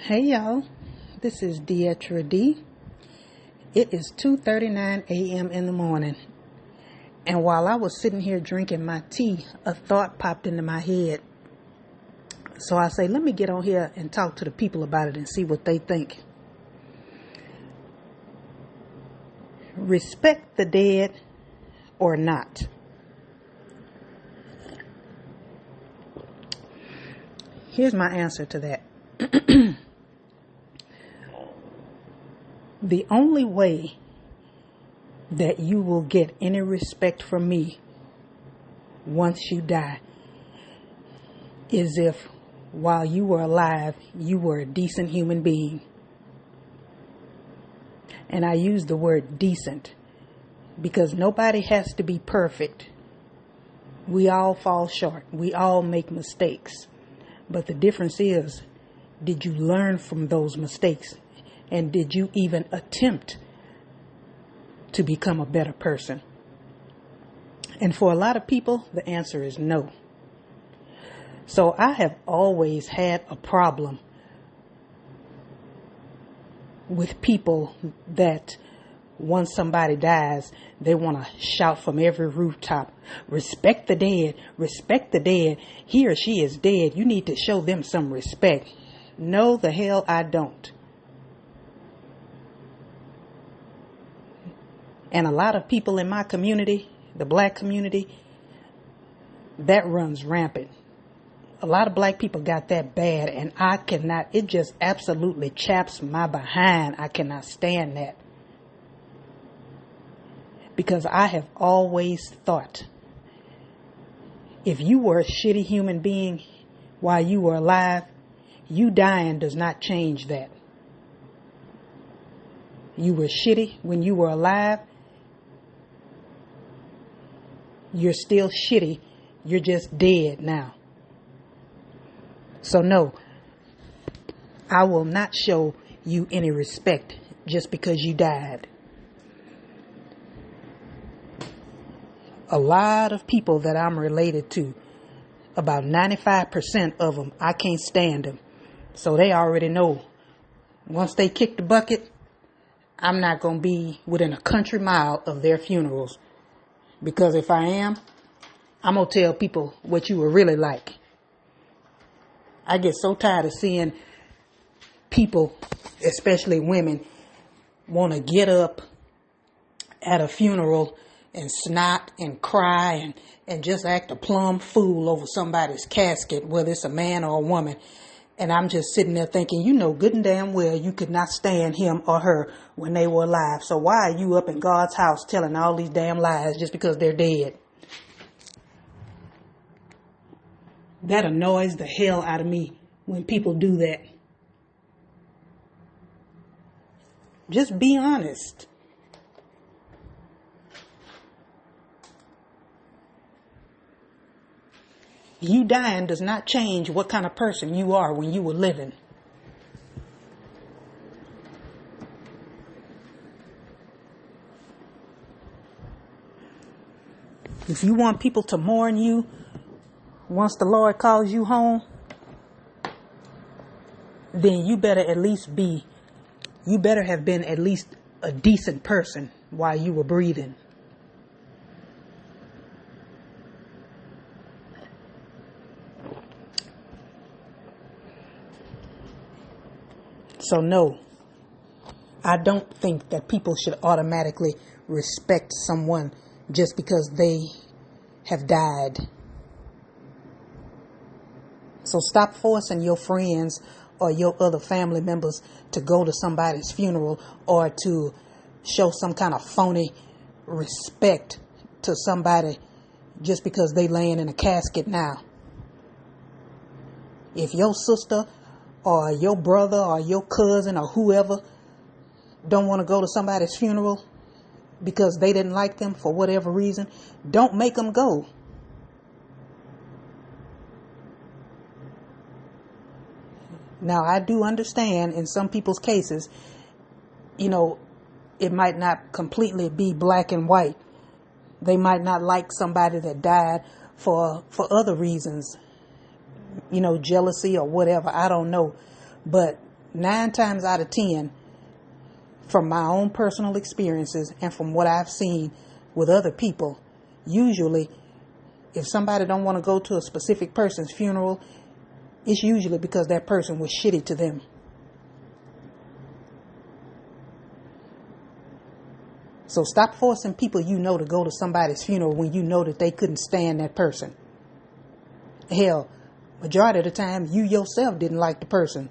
Hey y'all, this is Dietra D. It is 2:39 a.m. in the morning, and while I was sitting here drinking my tea, a thought popped into my head. So I say, let me get on here and talk to the people about it and see what they think. Respect the dead or not? Here's my answer to that. The only way that you will get any respect from me once you die is if while you were alive, you were a decent human being. And I use the word decent because nobody has to be perfect. We all fall short. We all make mistakes. But the difference is, did you learn from those mistakes? And did you even attempt to become a better person? And for a lot of people, the answer is no. So I have always had a problem with people that once somebody dies, they want to shout from every rooftop, respect the dead, respect the dead. He or she is dead. You need to show them some respect. No, the hell I don't. And a lot of people in my community, the black community, that runs rampant. A lot of black people got that bad, and I cannot, it just absolutely chaps my behind. I cannot stand that. Because I have always thought, if you were a shitty human being while you were alive, you dying does not change that. You were shitty when you were alive. You're still shitty. You're just dead now. So no, I will not show you any respect just because you died. A lot of people that I'm related to, about 95% of them, I can't stand them. So they already know once they kick the bucket, I'm not going to be within a country mile of their funerals. Because if I am, I'm going to tell people what you were really like. I get so tired of seeing people, especially women, want to get up at a funeral and snot and cry and just act a plumb fool over somebody's casket, whether it's a man or a woman. And I'm just sitting there thinking, you know good and damn well you could not stand him or her when they were alive. So why are you up in God's house telling all these damn lies just because they're dead? That annoys the hell out of me when people do that. Just be honest. You dying does not change what kind of person you are when you were living. If you want people to mourn you once the Lord calls you home, then you better have been at least a decent person while you were breathing. So no, I don't think that people should automatically respect someone just because they have died. So stop forcing your friends or your other family members to go to somebody's funeral or to show some kind of phony respect to somebody just because they laying in a casket now. If your sister or your brother or your cousin or whoever don't want to go to somebody's funeral because they didn't like them for whatever reason, don't make them go. Now, I do understand in some people's cases, it might not completely be black and white. They might not like somebody that died for other reasons. Jealousy or whatever. I don't know. But 9 times out of 10, from my own personal experiences and from what I've seen with other people, usually if somebody don't want to go to a specific person's funeral, it's usually because that person was shitty to them. So stop forcing people you know to go to somebody's funeral when you know that they couldn't stand that person. Hell, majority of the time, you yourself didn't like the person.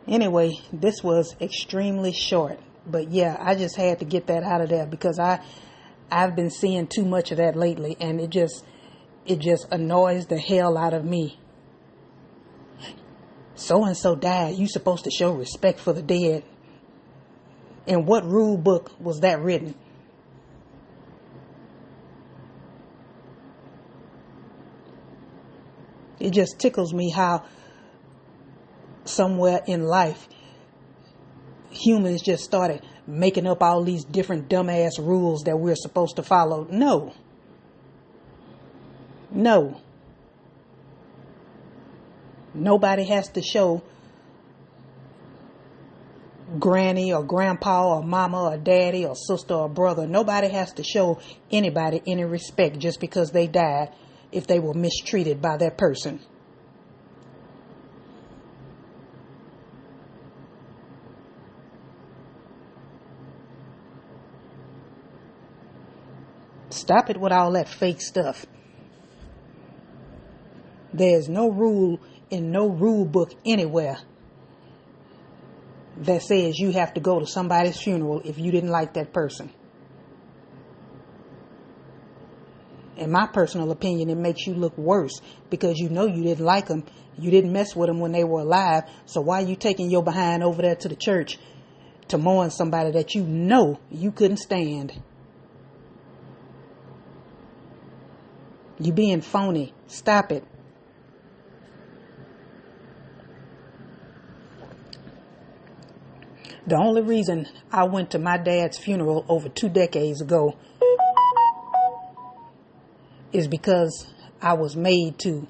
Anyway, this was extremely short. But yeah, I just had to get that out of there because I've been seeing too much of that lately, and it just annoys the hell out of me. So-and-so died. You supposed to show respect for the dead. In what rule book was that written? It just tickles me how somewhere in life humans just started making up all these different dumbass rules that we're supposed to follow. No. Nobody has to show granny or grandpa or mama or daddy or sister or brother. Nobody has to show anybody any respect just because they died if they were mistreated by that person. Stop it with all that fake stuff. There's no rule in no rule book anywhere that says you have to go to somebody's funeral if you didn't like that person. In my personal opinion, it makes you look worse because you know you didn't like them. You didn't mess with them when they were alive. So why are you taking your behind over there to the church to mourn somebody that you know you couldn't stand? You being phony. Stop it. The only reason I went to my dad's funeral over 2 decades ago is because I was made to.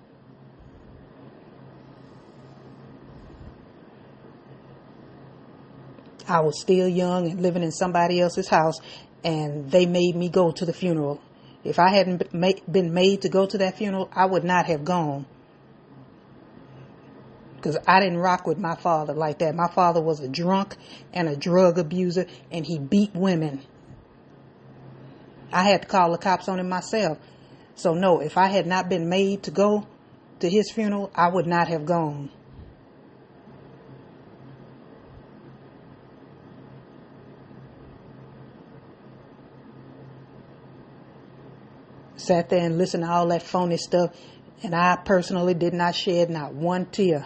I was still young and living in somebody else's house, and they made me go to the funeral. If I hadn't been made to go to that funeral, I would not have gone. Because I didn't rock with my father like that. My father was a drunk and a drug abuser, and he beat women. I had to call the cops on him myself. So no, if I had not been made to go to his funeral, I would not have gone. Sat there and listened to all that phony stuff, and I personally did not shed not one tear.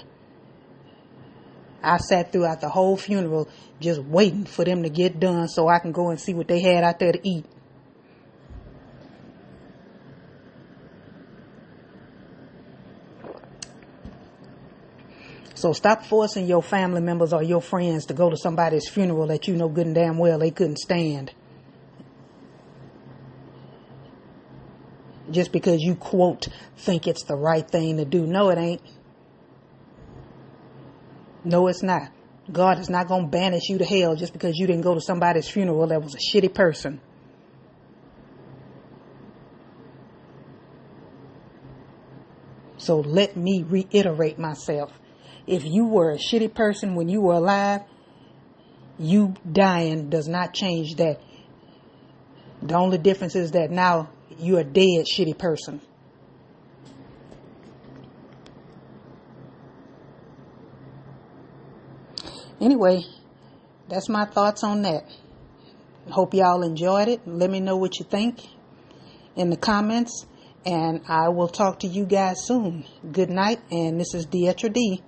I sat throughout the whole funeral just waiting for them to get done so I can go and see what they had out there to eat. So stop forcing your family members or your friends to go to somebody's funeral that you know good and damn well they couldn't stand. Just because you, quote, think it's the right thing to do. No, it ain't. No, it's not. God is not going to banish you to hell just because you didn't go to somebody's funeral that was a shitty person. So let me reiterate myself. If you were a shitty person when you were alive, you dying does not change that. The only difference is that now you're a dead shitty person. Anyway, that's my thoughts on that. Hope y'all enjoyed it. Let me know what you think in the comments, and I will talk to you guys soon. Good night, and this is Dietra D.